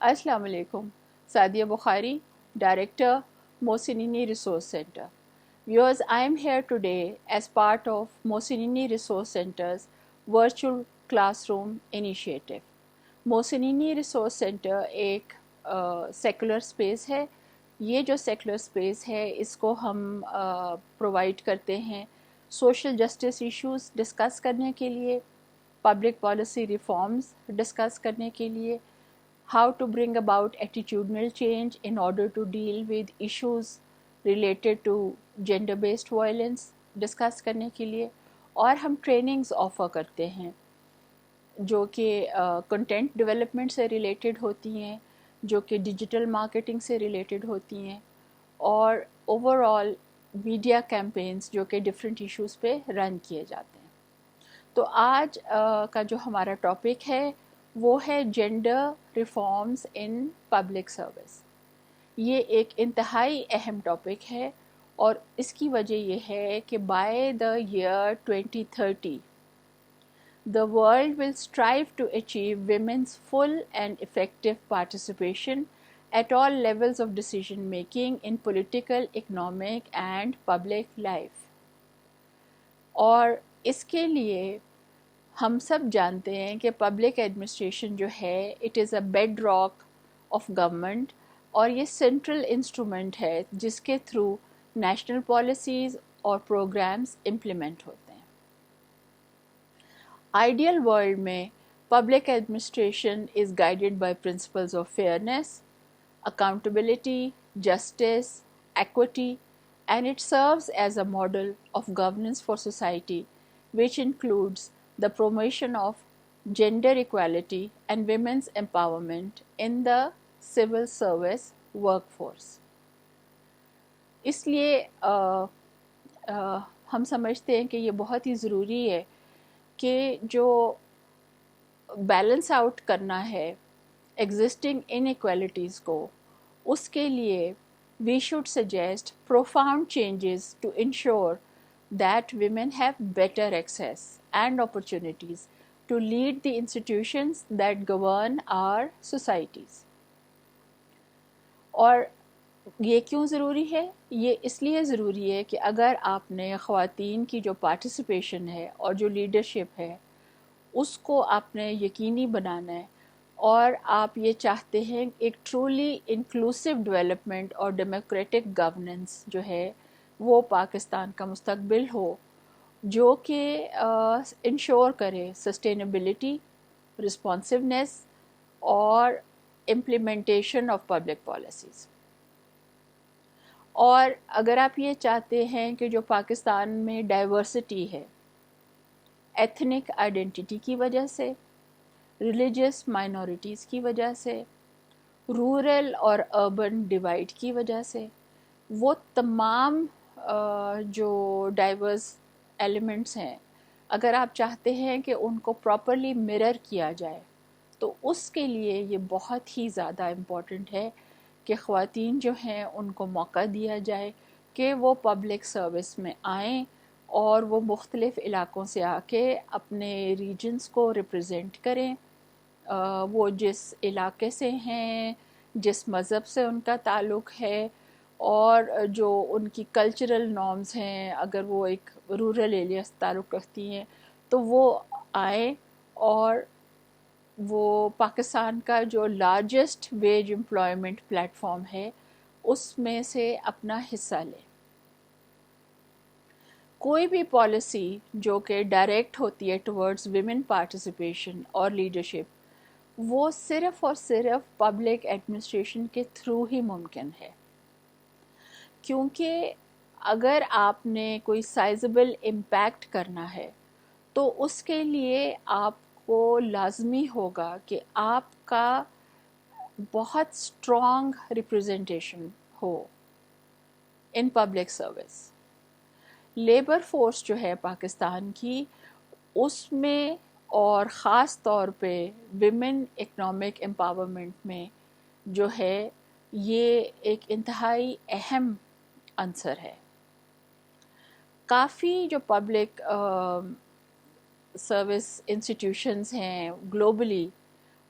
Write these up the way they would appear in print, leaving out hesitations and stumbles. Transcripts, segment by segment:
السلام علیکم. Sadia Bukhari, Director, Mohsinini Resource Center. Viewers, I am here today as part of Mohsinini Resource Center's Virtual Classroom Initiative. Mohsinini Resource Center ایک secular space ہے. یہ جو secular space ہے اس کو ہم پرووائڈ کرتے ہیں سوشل جسٹس ایشوز ڈسکس کرنے کے لیے, پبلک پالیسی ریفارمز ڈسکس کرنے کے لیے, how to bring about attitudinal change in order to deal with issues related to gender based violence discuss کرنے کے لیے, اور ہم ٹریننگز آفر کرتے ہیں جو کہ کنٹینٹ ڈیولپمنٹ سے ریلیٹڈ ہوتی ہیں, جو کہ ڈیجیٹل مارکیٹنگ سے ریلیٹڈ ہوتی ہیں, اور اوور آل میڈیا کیمپینز جو کہ ڈفرینٹ ایشوز پہ رن کیے جاتے ہیں. تو آج کا جو ہمارا ٹاپک ہے وہ ہے gender reforms in public service. یہ ایک انتہائی اہم ٹاپک ہے, اور اس کی وجہ یہ ہے کہ by the year 2030 the world will strive to achieve women's full and effective participation at all levels of decision making in political, economic and public life. اور اس کے لیے ہم سب جانتے ہیں کہ پبلک ایڈمنسٹریشن جو ہے it is a bad rock of government, اور یہ سینٹرل انسٹرومنٹ ہے جس کے تھرو نیشنل پالیسیز اور پروگرامز امپلیمنٹ ہوتے ہیں. آئیڈیل ورلڈ میں public administration is guided by principles of fairness, accountability, justice, equity, and it serves as a model of governance for society which includes the promotion of gender equality and women's empowerment in the civil service workforce. اس لیے ہم سمجھتے ہیں کہ یہ بہت ہی ضروری ہے کہ جو بیلنس آؤٹ کرنا ہے ایگزسٹنگ انیکوالٹیز کو, اس کے لیے we should suggest profound changes to ensure that women have better access and opportunities to lead the institutions that govern our societies. اور یہ کیوں ضروری ہے؟ یہ اس لیے ضروری ہے کہ اگر آپ نے خواتین کی جو پارٹیسپیشن ہے اور جو لیڈرشپ ہے اس کو آپ نے یقینی بنانا ہے, اور آپ یہ چاہتے ہیں ایک ٹرولی انکلوسیو ڈیولپمنٹ اور ڈیموکریٹک گورننس جو ہے وہ پاکستان کا مستقبل ہو, جو کہ انشور کرے سسٹینیبلٹی, رسپانسونیس اور امپلیمنٹیشن آف پبلک پالیسیز. اور اگر آپ یہ چاہتے ہیں کہ جو پاکستان میں ڈائیورسٹی ہے ایتھنک آئیڈینٹی کی وجہ سے, ریلیجیس مائنورٹیز کی وجہ سے, رورل اور اربن ڈیوائڈ کی وجہ سے, وہ تمام جو ڈائیورس ایلیمنٹس ہیں اگر آپ چاہتے ہیں کہ ان کو پراپرلی مرر کیا جائے تو اس کے لیے یہ بہت ہی زیادہ امپورٹنٹ ہے کہ خواتین جو ہیں ان کو موقع دیا جائے کہ وہ پبلک سروس میں آئیں, اور وہ مختلف علاقوں سے آ کے اپنے ریجنز کو ریپرزینٹ کریں. وہ جس علاقے سے ہیں, جس مذہب سے ان کا تعلق ہے, اور جو ان کی کلچرل نارمز ہیں, اگر وہ ایک رورل ایریا سے تعلق رکھتی ہیں تو وہ آئیں اور وہ پاکستان کا جو largest veg employment plate form ہے اس میں سے اپنا حصہ لیں. کوئی بھی پالیسی جو کہ ڈائریکٹ ہوتی ہے ٹورڈز ویمن پارٹیسپیشن اور لیڈرشپ, وہ صرف اور صرف پبلک ایڈمنسٹریشن کے تھرو ہی ممکن ہے, کیونکہ اگر آپ نے کوئی سائزبل امپیکٹ کرنا ہے تو اس کے لیے آپ کو لازمی ہوگا کہ آپ کا بہت strong representation who in public service. Labour force جو ہے پاکستان کی, اس میں اور خاص طور پہ ویمن اکنامک امپاورمنٹ میں جو ہے یہ ایک انتہائی اہم عنصر ہے. کافی جو پبلک سروس انسٹیٹیوشنز ہیں گلوبلی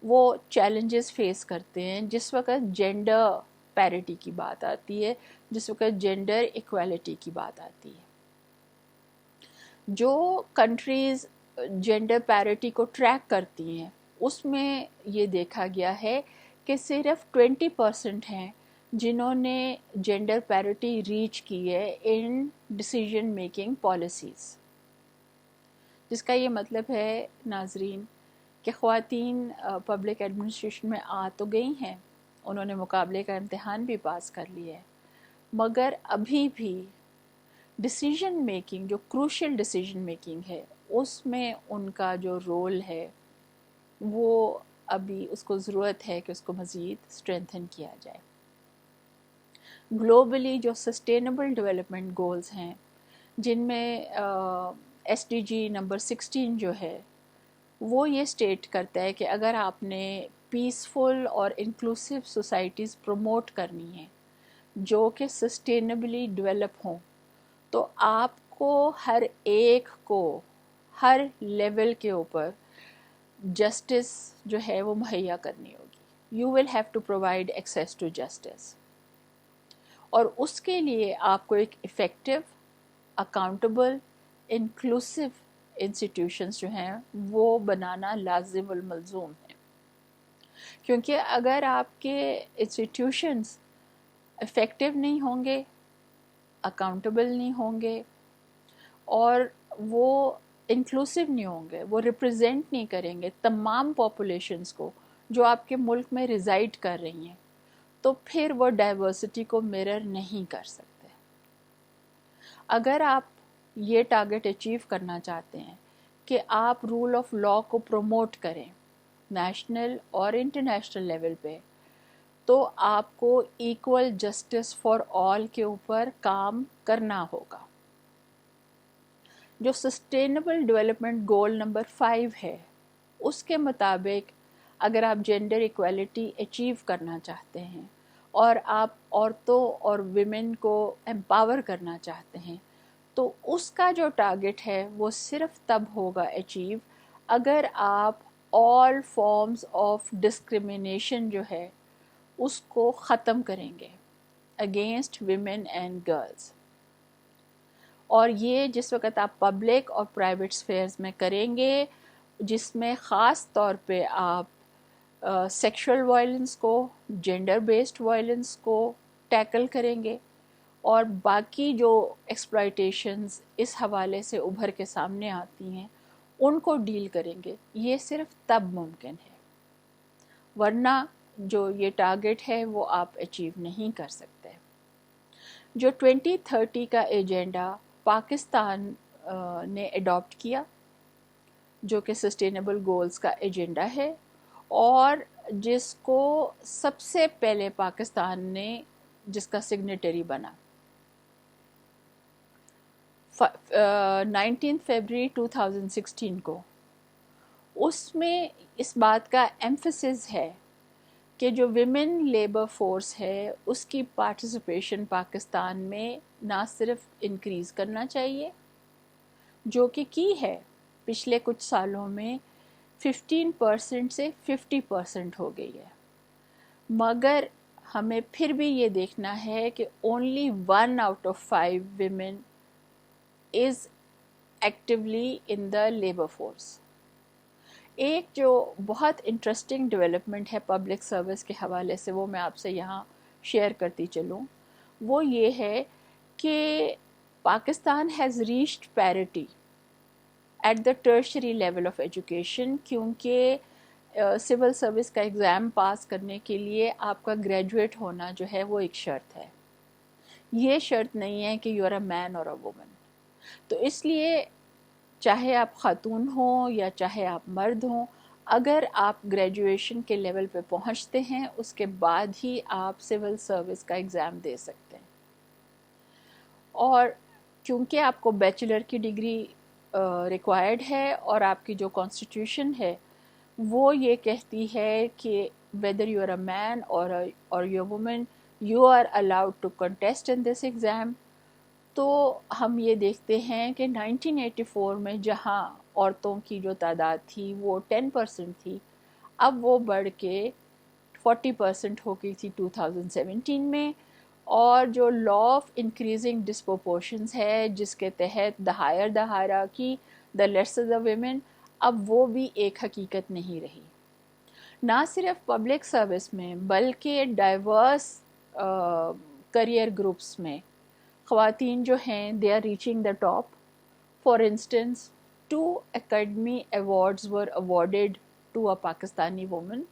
وہ چیلنجز فیس کرتے ہیں جس وقت جینڈر پیرٹی کی بات آتی ہے، جس وقت جینڈر ایکویلٹی کی بات آتی ہے. جو کنٹریز جینڈر پیرٹی کو ٹریک کرتی ہیں اس میں یہ دیکھا گیا ہے کہ صرف 20% ہیں جنہوں نے جینڈر پیرٹی ریچ کی ہے ان ڈیسیژن میکنگ پالیسیز. جس کا یہ مطلب ہے ناظرین کہ خواتین پبلک ایڈمنسٹریشن میں آ تو گئی ہیں، انہوں نے مقابلے کا امتحان بھی پاس کر لیا ہے، مگر ابھی بھی ڈیسیژن میکنگ جو کروشل ڈیسیژن میکنگ ہے اس میں ان کا جو رول ہے وہ ابھی اس کو ضرورت ہے کہ اس کو مزید اسٹرینتھن کیا جائے. گلوبلی جو سسٹینیبل ڈیولپمنٹ گولز ہیں جن میں ایس ڈی جی نمبر 16 جو ہے وہ یہ اسٹیٹ کرتا ہے کہ اگر آپ نے پیسفل اور انکلوسیو سوسائٹیز پروموٹ کرنی ہیں جو کہ سسٹینیبلی ڈیولپ ہوں تو آپ کو ہر ایک کو ہر لیول کے اوپر جسٹس جو ہے وہ مہیا کرنی ہوگی. You will have to provide access to justice, اور اس کے لیے آپ کو ایک افیکٹو، اکاؤنٹیبل، انکلوسیو انسٹیٹیوشنز جو ہیں وہ بنانا لازم الملزوم ہے. کیونکہ اگر آپ کے انسٹیٹیوشنز افیکٹو نہیں ہوں گے، اکاؤنٹیبل نہیں ہوں گے، اور وہ انکلوسیو نہیں ہوں گے، وہ ریپرزینٹ نہیں کریں گے تمام پاپولیشنز کو جو آپ کے ملک میں ریزائڈ کر رہی ہیں، تو پھر وہ ڈائیورسٹی کو مرر نہیں کر سکتے. اگر آپ یہ ٹارگٹ اچیو کرنا چاہتے ہیں کہ آپ رول آف لا کو پروموٹ کریں نیشنل اور انٹرنیشنل لیول پہ، تو آپ کو ایکول جسٹس فار آل کے اوپر کام کرنا ہوگا. جو سسٹینیبل ڈیولپمنٹ گول نمبر 5 ہے اس کے مطابق اگر آپ جینڈر ایکویلٹی اچیو کرنا چاہتے ہیں اور آپ عورتوں اور ویمن کو امپاور کرنا چاہتے ہیں تو اس کا جو ٹارگٹ ہے وہ صرف تب ہوگا اچیو اگر آپ آل فارمز آف ڈسکریمنیشن جو ہے اس کو ختم کریں گے اگینسٹ ویمن اینڈ گرلز. اور یہ جس وقت آپ پبلک اور پرائیویٹ سفیئرز میں کریں گے جس میں خاص طور پہ آپ سیکشول وائلنس کو، جینڈر بیسڈ وائلنس کو ٹیکل کریں گے اور باقی جو ایکسپلائٹیشنز اس حوالے سے ابھر کے سامنے آتی ہیں ان کو ڈیل کریں گے، یہ صرف تب ممکن ہے، ورنہ جو یہ ٹارگٹ ہے وہ آپ اچیو نہیں کر سکتے. جو 2030 کا ایجنڈا پاکستان نے اڈاپٹ کیا جو کہ سسٹینیبل گولز کا ایجنڈا ہے اور جس کو سب سے پہلے پاکستان نے جس کا سگنیٹری بنا 19 فروری 2016 کو، اس میں اس بات کا ایمفسس ہے کہ جو ویمن لیبر فورس ہے اس کی پارٹیسپیشن پاکستان میں نہ صرف انکریز کرنا چاہیے جو کہ کی ہے پچھلے کچھ سالوں میں 15% سے 50% ہو گئی ہے، مگر ہمیں پھر بھی یہ دیکھنا ہے کہ only 1 out of 5 women is actively in the labor force. ایک جو بہت انٹرسٹنگ ڈیولپمنٹ ہے پبلک سروس کے حوالے سے وہ میں آپ سے یہاں شیئر کرتی چلوں، وہ یہ ہے کہ Pakistan has reached parity at the tertiary level of education, کیونکہ سول سروس کا ایگزام پاس کرنے کے لیے آپ کا گریجویٹ ہونا جو ہے وہ ایک شرط ہے، یہ شرط نہیں ہے کہ یو آر اے مین اور اے وومن. تو اس لیے چاہے آپ خاتون ہوں یا چاہے آپ مرد ہوں، اگر آپ گریجویشن کے لیول پہ پہنچتے ہیں اس کے بعد ہی آپ سول سروس کا ایگزام دے سکتے ہیں. اور کیونکہ آپ کو بیچلر کی ڈگری ریکوائرڈ ہے اور آپ کی جو کانسٹیٹیوشن ہے وہ یہ کہتی ہے کہ whether you are a man or you're a woman you are allowed to contest in this exam. تو ہم یہ دیکھتے ہیں کہ 1984 میں جہاں عورتوں کی جو تعداد تھی وہ 10% تھی، اب وہ بڑھ کے 40% ہو گئی تھی 2017 میں. اور جو لا آف انکریزنگ ڈسپروپورشنز ہے جس کے تحت the higher the hierarchy the lesser the women, اب وہ بھی ایک حقیقت نہیں رہی. نہ صرف پبلک سروس میں بلکہ ڈائیورس کریئر گروپس میں خواتین جو ہیں they are reaching the top. For instance 2 Academy Awards were awarded to a Pakistani woman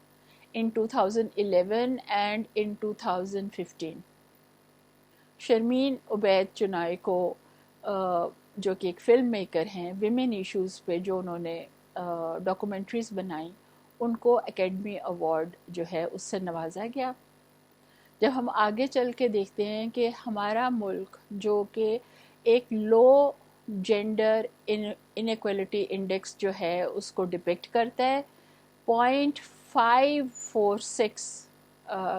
in 2011 and in 2015. Sharmeen Ubaid Chinoy کو جو کہ ایک فلم میکر ہیں، ویمن ایشوز پہ جو انہوں نے ڈاکومنٹریز بنائیں، ان کو اکیڈمی ایوارڈ جو ہے اس سے نوازا گیا. جب ہم آگے چل کے دیکھتے ہیں کہ ہمارا ملک جو کہ ایک لو جینڈر انیکویلٹی انڈیکس جو ہے اس کو ڈپکٹ کرتا ہے، 0.546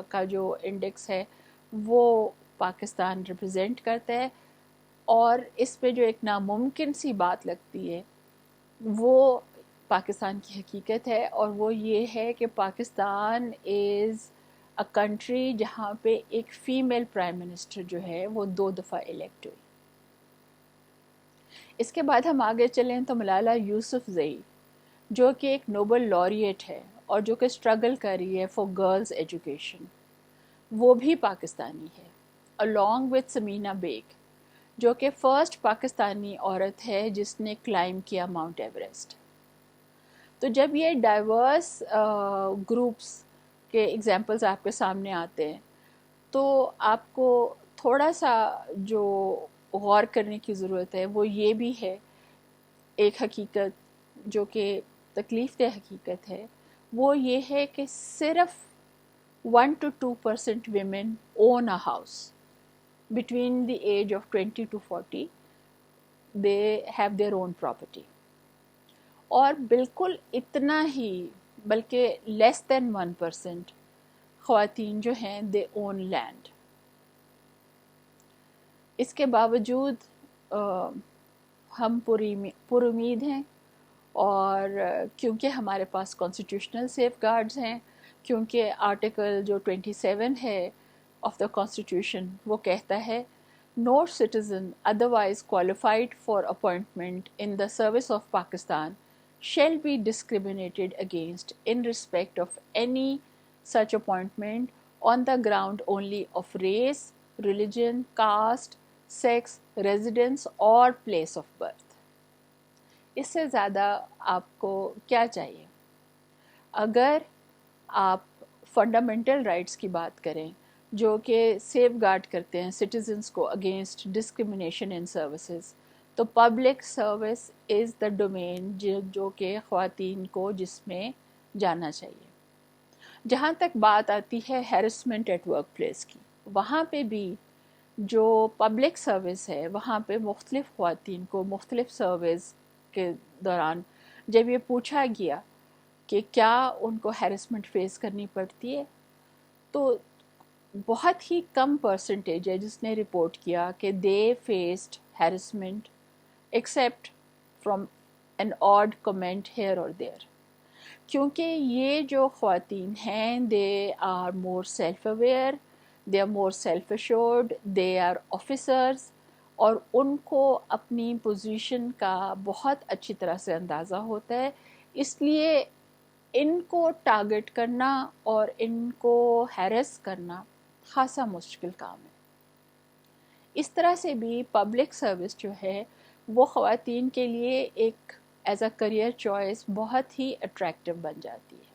کا جو انڈیکس ہے وہ پاکستان ریپرزینٹ کرتا ہے. اور اس پہ جو ایک ناممکن سی بات لگتی ہے وہ پاکستان کی حقیقت ہے، اور وہ یہ ہے کہ پاکستان از اے کنٹری جہاں پہ ایک فیمیل پرائم منسٹر جو ہے وہ 2 دفعہ الیکٹ ہوئی. اس کے بعد ہم آگے چلیں تو ملالہ یوسف زئی جو کہ ایک نوبل laureate ہے اور جو کہ اسٹرگل کر رہی ہے فار گرلز ایجوکیشن، وہ بھی پاکستانی ہے. along with سمینا بیگ جو کہ فرسٹ پاکستانی عورت ہے جس نے کلائم کیا ماؤنٹ ایوریسٹ. تو جب یہ ڈائیورس گروپس کے ایگزامپلز آپ کے سامنے آتے ہیں تو آپ کو تھوڑا سا جو غور کرنے کی ضرورت ہے وہ یہ بھی ہے، ایک حقیقت جو کہ تکلیف دہ حقیقت ہے، وہ یہ ہے کہ صرف 1 to 2% women own a house. Between the age of 20 to 40 they have their own property. اور بالکل اتنا ہی بلکہ لیس دین 1% خواتین جو ہیں they own land. اس کے باوجود ہم پر امید ہیں، اور کیونکہ ہمارے پاس کانسٹیٹیوشنل سیف گارڈز ہیں، کیونکہ آرٹیکل جو 27 ہے آف دا کانسٹیٹیوشن وہ کہتا ہے no citizen otherwise qualified for appointment in the service of Pakistan shall be discriminated against in respect of any such appointment on the ground only of race, religion, caste, sex, residence or place of birth. اس سے زیادہ آپ کو کیا چاہیے؟ اگر آپ fundamental rights کی بات کریں جو کہ سیف گارڈ کرتے ہیں سٹیزنس کو اگینسٹ ڈسکرمنیشن ان سروسز، تو public service is the domain جو کہ خواتین کو جس میں جانا چاہیے. جہاں تک بات آتی ہے ہیرسمنٹ ایٹ ورک پلیس کی، وہاں پہ بھی جو پبلک سروس ہے وہاں پہ مختلف خواتین کو مختلف سروس کے دوران جب یہ پوچھا گیا کہ کیا ان کو ہیرسمنٹ فیس کرنی پڑتی ہے، تو بہت ہی کم پرسنٹیج ہے جس نے رپورٹ کیا کہ they faced harassment except from an odd comment here اور دیئر. کیونکہ یہ جو خواتین ہیں they are more self aware, they are more self assured, they are officers, اور ان کو اپنی پوزیشن کا بہت اچھی طرح سے اندازہ ہوتا ہے. اس لیے ان کو ٹارگٹ کرنا اور ان کو ہیرس کرنا خاصا مشکل کام ہے. اس طرح سے بھی پبلک سروس جو ہے وہ خواتین کے لیے ایک ایز اے کریئر چوائس بہت ہی اٹریکٹیو بن جاتی ہے.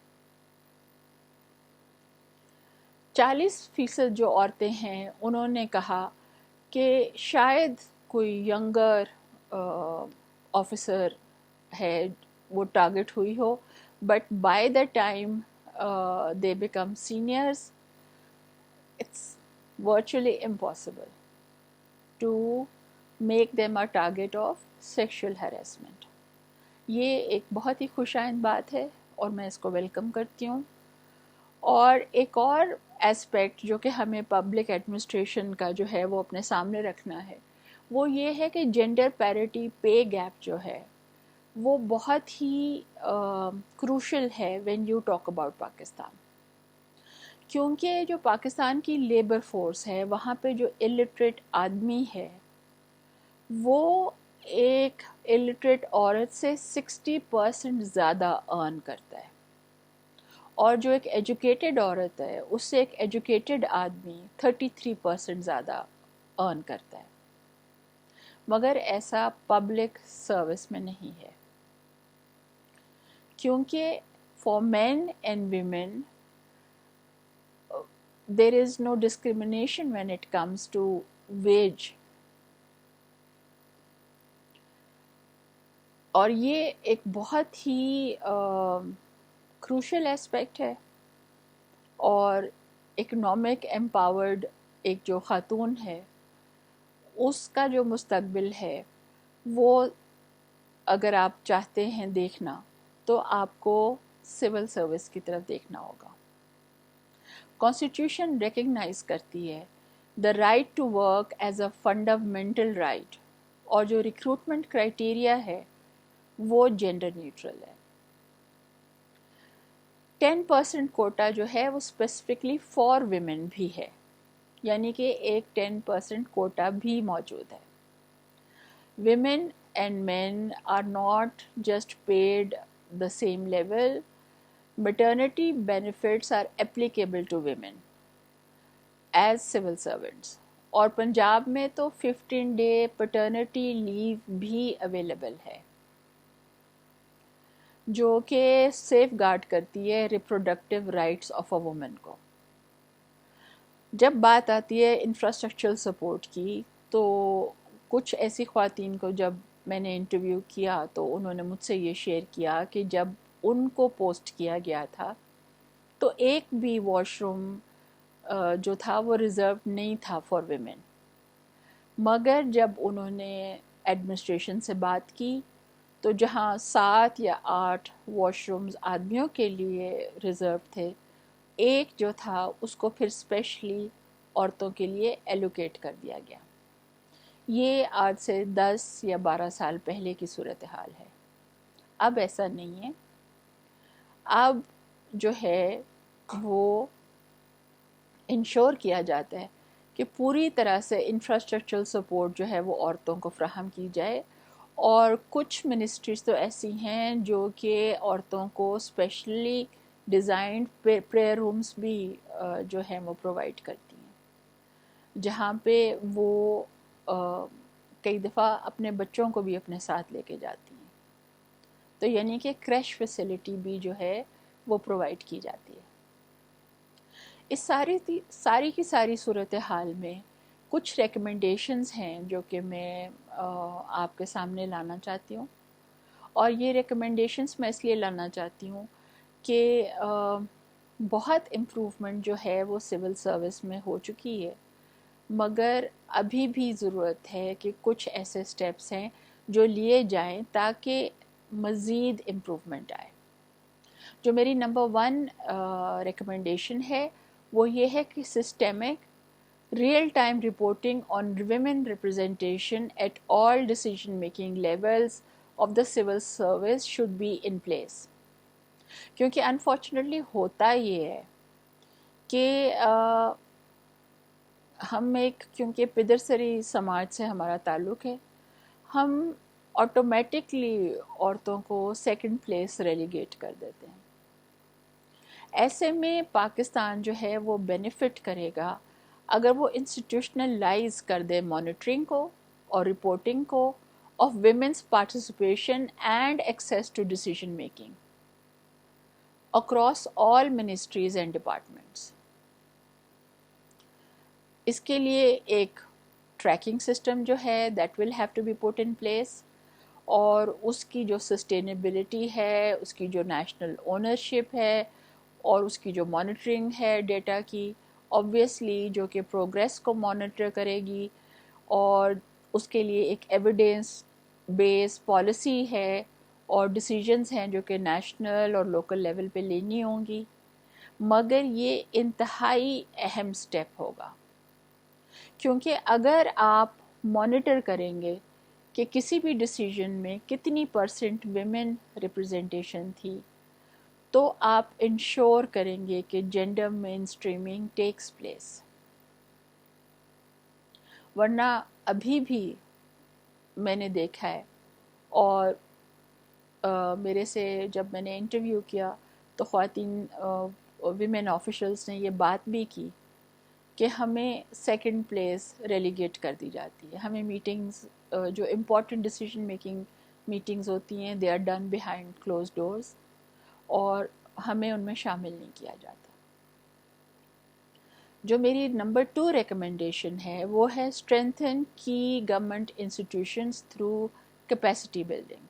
40% جو عورتیں ہیں انہوں نے کہا کہ شاید کوئی ینگر آفیسر ہے وہ ٹارگٹ ہوئی ہو، but by the time they become seniors it's virtually impossible to make them a target of sexual harassment. یہ ایک بہت ہی خوش آئند بات ہے اور میں اس کو ویلکم کرتی ہوں. اور ایک اور ایسپیکٹ جو کہ ہمیں پبلک ایڈمنسٹریشن کا جو ہے وہ اپنے سامنے رکھنا ہے وہ یہ ہے کہ جینڈر پیرٹی پے گیپ جو ہے وہ بہت ہی کروشل ہے when you talk about Pakistan, کیونکہ جو پاکستان کی لیبر فورس ہے وہاں پہ جو الٹریٹ آدمی ہے وہ ایک الٹریٹ عورت سے 60% زیادہ ارن کرتا ہے، اور جو ایک ایجوکیٹڈ عورت ہے اس سے ایک ایجوکیٹڈ آدمی 33% زیادہ ارن کرتا ہے، مگر ایسا پبلک سروس میں نہیں ہے، کیونکہ for men and women there is no discrimination when it comes to wage. اور یہ ایک بہت ہی کروشل اسپیکٹ ہے، اور اکنامک امپاورڈ ایک جو خاتون ہے اس کا جو مستقبل ہے وہ اگر آپ چاہتے ہیں دیکھنا تو آپ کو سول سروس کی طرف دیکھنا ہوگا۔ کانسٹیٹیوشن ریکگنائز کرتی ہے the right to work as a fundamental right, اور جو ریکروٹمنٹ کرائٹیریا ہے وہ جینڈر نیوٹرل ہے۔ 10% کوٹا جو ہے وہ اسپیسیفکلی فار ویمن بھی ہے، یعنی کہ ایک 10% کوٹا بھی موجود ہے۔ Women and men are not just paid the same level. Maternity benefits are applicable to women as civil servants. اور پنجاب میں تو 15 day paternity leave بھی اویلیبل ہے جو کہ سیف گارڈ کرتی ہے reproductive rights of a woman کو۔ جب بات آتی ہے انفراسٹرکچرل سپورٹ کی تو کچھ ایسی خواتین کو جب میں نے انٹرویو کیا تو انہوں نے مجھ سے یہ شیئر کیا کہ جب ان کو پوسٹ کیا گیا تھا تو ایک بھی واش روم جو تھا وہ ریزرو نہیں تھا فار ویمن، مگر جب انہوں نے ایڈمنسٹریشن سے بات کی تو جہاں 7 یا 8 واش رومز آدمیوں کے لیے ریزرو تھے، ایک جو تھا اس کو پھر اسپیشلی عورتوں کے لیے ایلوکیٹ کر دیا گیا۔ یہ آج سے 10 یا 12 سال پہلے کی صورتحال ہے، اب ایسا نہیں ہے۔ اب جو ہے وہ انشور کیا جاتا ہے کہ پوری طرح سے انفراسٹرکچرل سپورٹ جو ہے وہ عورتوں کو فراہم کی جائے، اور کچھ منسٹریز تو ایسی ہیں جو کہ عورتوں کو اسپیشلی ڈیزائنڈ پریئر رومز بھی جو ہیں وہ پرووائڈ کرتی ہیں، جہاں پہ وہ کئی دفعہ اپنے بچوں کو بھی اپنے ساتھ لے کے جاتی ہیں، تو یعنی کہ کریش فیسلٹی بھی جو ہے وہ پرووائڈ کی جاتی ہے۔ اس ساری کی ساری صورتحال میں کچھ ریکمنڈیشنز ہیں جو کہ میں آپ کے سامنے لانا چاہتی ہوں، اور یہ ریکمنڈیشنز میں اس لیے لانا چاہتی ہوں کہ بہت امپروومنٹ جو ہے وہ سول سروس میں ہو چکی ہے، مگر ابھی بھی ضرورت ہے کہ کچھ ایسے سٹیپس ہیں جو لیے جائیں تاکہ مزید امپروومنٹ آئے۔ جو میری نمبر 1 ریکمنڈیشن ہے وہ یہ ہے کہ systemic real time reporting on women representation at all decision making levels of the civil service should be in place, کیونکہ انفارچونیٹلی ہوتا یہ ہے کہ ہم کیونکہ پدرسری سماج سے ہمارا تعلق ہے، ہم آٹومیٹکلی عورتوں کو سیکنڈ پلیس ریلیگیٹ کر دیتے ہیں۔ ایسے میں پاکستان جو ہے وہ بینیفٹ کرے گا اگر وہ انسٹیٹیوشنلائز کر دے مانیٹرنگ کو اور رپورٹنگ کو of women's participation and access to decision making across all ministries and departments. اس کے لیے ایک ٹریکنگ سسٹم جو ہے that will have to be put in place, اور اس کی جو سسٹینیبلٹی ہے، اس کی جو نیشنل اونرشپ ہے، اور اس کی جو مانیٹرنگ ہے ڈیٹا کی، آبویسلی جو کہ پروگریس کو مانیٹر کرے گی، اور اس کے لیے ایک ایویڈینس بیس پالیسی ہے اور ڈیسیجنز ہیں جو کہ نیشنل اور لوکل لیول پہ لینی ہوں گی، مگر یہ انتہائی اہم سٹیپ ہوگا، کیونکہ اگر آپ مانیٹر کریں گے کہ کسی بھی ڈیسیجن میں کتنی % ویمن ریپرزنٹیشن تھی، تو آپ انشور کریں گے کہ جینڈر مین اسٹریمنگ ٹیکس پلیس. ورنہ ابھی بھی میں نے دیکھا ہے، اور میرے سے جب میں نے انٹرویو کیا تو خواتین ویمن آفیشلز نے یہ بات بھی کی کہ ہمیں سیکنڈ پلیس ریلیگیٹ کر دی جاتی ہے. ہمیں میٹنگز جو امپورٹنٹ ڈیسیجن میکنگ میٹنگز ہوتی ہیں، they are done behind close doors, اور ہمیں ان میں شامل نہیں کیا جاتا. جو میری نمبر 2 ریکمنڈیشن ہے وہ ہے اسٹرینتھن کی government institutions through capacity building.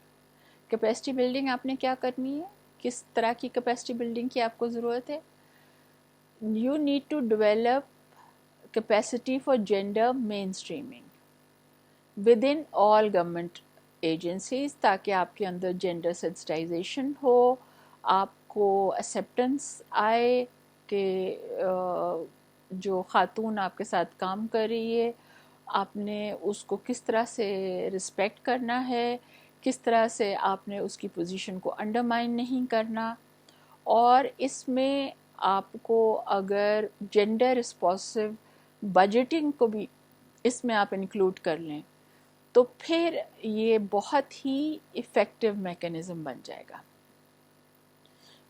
Capacity building آپ نے کیا کرنی ہے؟ کس طرح کی کیپیسٹی بلڈنگ کی آپ کو ضرورت ہے؟ You need to develop capacity for gender mainstreaming within all government agencies، تاکہ آپ کے اندر جینڈر سینسٹائزیشن ہو، آپ کو ایکسیپٹنس آئے کہ جو خاتون آپ کے ساتھ کام کر رہی ہے آپ نے اس کو کس طرح سے رسپیکٹ کرنا ہے، کس طرح سے آپ نے اس کی پوزیشن کو انڈرمائن نہیں کرنا. اور اس میں آپ کو اگر جینڈر رسپانسو بجٹنگ کو بھی اس میں آپ انکلوڈ کر لیں تو پھر یہ بہت ہی ایفیکٹو میکینزم بن جائے گا.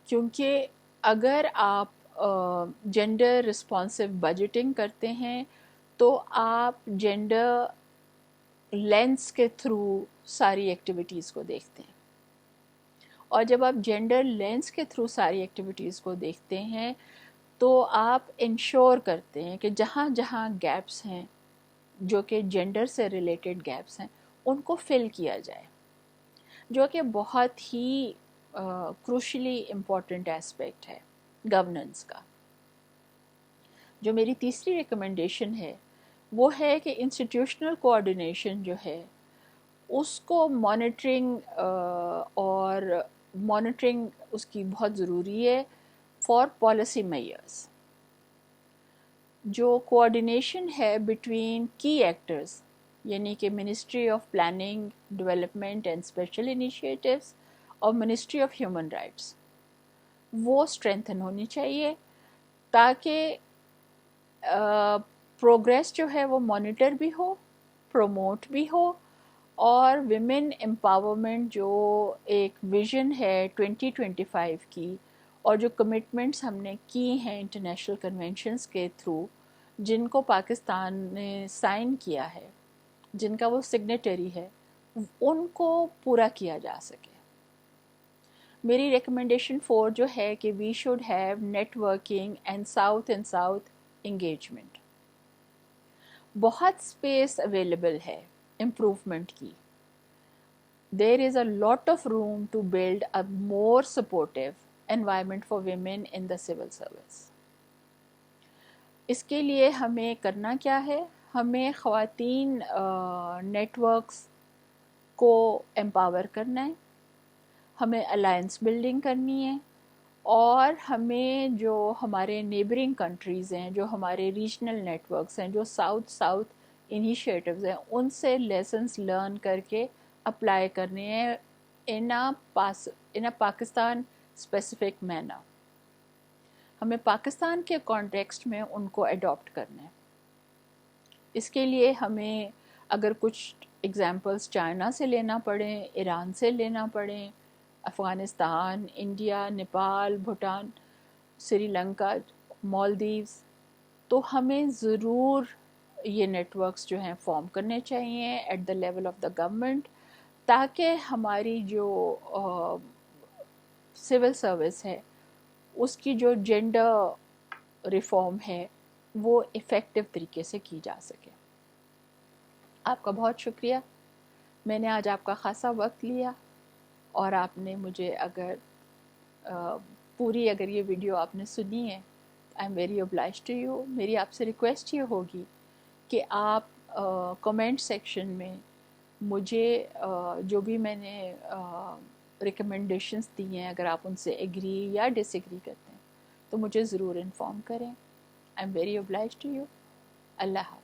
کیونکہ اگر آپ جینڈر رسپانسو بجٹنگ کرتے ہیں تو آپ جینڈر لینس کے تھرو ساری ایکٹیویٹیز کو دیکھتے ہیں، اور جب آپ جینڈر لینس کے تھرو ساری ایکٹیویٹیز کو دیکھتے ہیں تو آپ انشور کرتے ہیں کہ جہاں جہاں گیپس ہیں جو کہ جینڈر سے ریلیٹڈ گیپس ہیں ان کو فل کیا جائے، جو کہ بہت ہی کروشلی امپورٹنٹ ایسپیکٹ ہے گورننس کا. جو میری تیسری ریکمنڈیشن ہے وہ ہے کہ انسٹیٹیوشنل کوآرڈینیشن جو ہے اس کو مانیٹرنگ اس کی بہت ضروری ہے فار پالیسی میئرز. جو کوآرڈینیشن ہے بٹوین کی ایکٹرز، یعنی کہ ministry of planning development and special initiatives اور منسٹری آف ہیومن رائٹس، وہ اسٹرینتھن ہونی چاہیے تاکہ پروگریس جو ہے وہ مانیٹر بھی ہو، پروموٹ بھی ہو، اور ویمن امپاورمنٹ جو ایک ویژن ہے 2025 کی اور جو کمٹمنٹس ہم نے کی ہیں انٹرنیشنل کنونشنز کے تھرو جن کو پاکستان نے سائن کیا ہے، جن کا وہ سگنیٹری ہے، ان کو پورا کیا جا سکے. میری ریکمنڈیشن 4 جو ہے کہ we should have networking and south engagement. بہت اسپیس اویلیبل ہے امپروومنٹ کی. There is a lot of room to build a more supportive environment for women in the civil service. اس کے لیے ہمیں کرنا کیا ہے؟ ہمیں خواتین نیٹ ورکس کو امپاور کرنا ہے، ہمیں الائنس بلڈنگ کرنی ہے، اور ہمیں جو ہمارے نیبرنگ کنٹریز ہیں، جو ہمارے ریجنل نیٹ ورکس ہیں، جو ساؤتھ انیشیٹوز ہیں، ان سے لیسنس لرن کر کے اپلائی کرنے ہیں ان اے پاکستان اسپیسیفک مینر. ہمیں پاکستان کے کانٹیکسٹ میں ان کو اڈاپٹ کرنا ہے. اس کے لیے ہمیں اگر کچھ ایگزامپلس چائنا سے لینا پڑیں، ایران سے لینا پڑیں، افغانستان، انڈیا، نیپال، بھوٹان، سری لنکا، مالدیوز، تو ہمیں ضرور یہ نیٹ ورکس جو ہیں فارم کرنے چاہیے at the level of the government, تاکہ ہماری جو سول سروس ہے اس کی جو جینڈر ریفارم ہے وہ افیکٹو طریقے سے کی جا سکے. آپ کا بہت شکریہ. میں نے آج آپ کا خاصا وقت لیا، اور آپ نے مجھے اگر یہ ویڈیو آپ نے سنی ہے، I am very obliged to you. میری آپ سے ریکویسٹ یہ ہوگی کہ آپ کمنٹ سیکشن میں مجھے جو بھی میں نے ریکمنڈیشنز دی ہیں، اگر آپ ان سے ایگری یا ڈس ایگری کرتے ہیں تو مجھے ضرور انفارم کریں. I am very obliged to you. اللہ حافظ.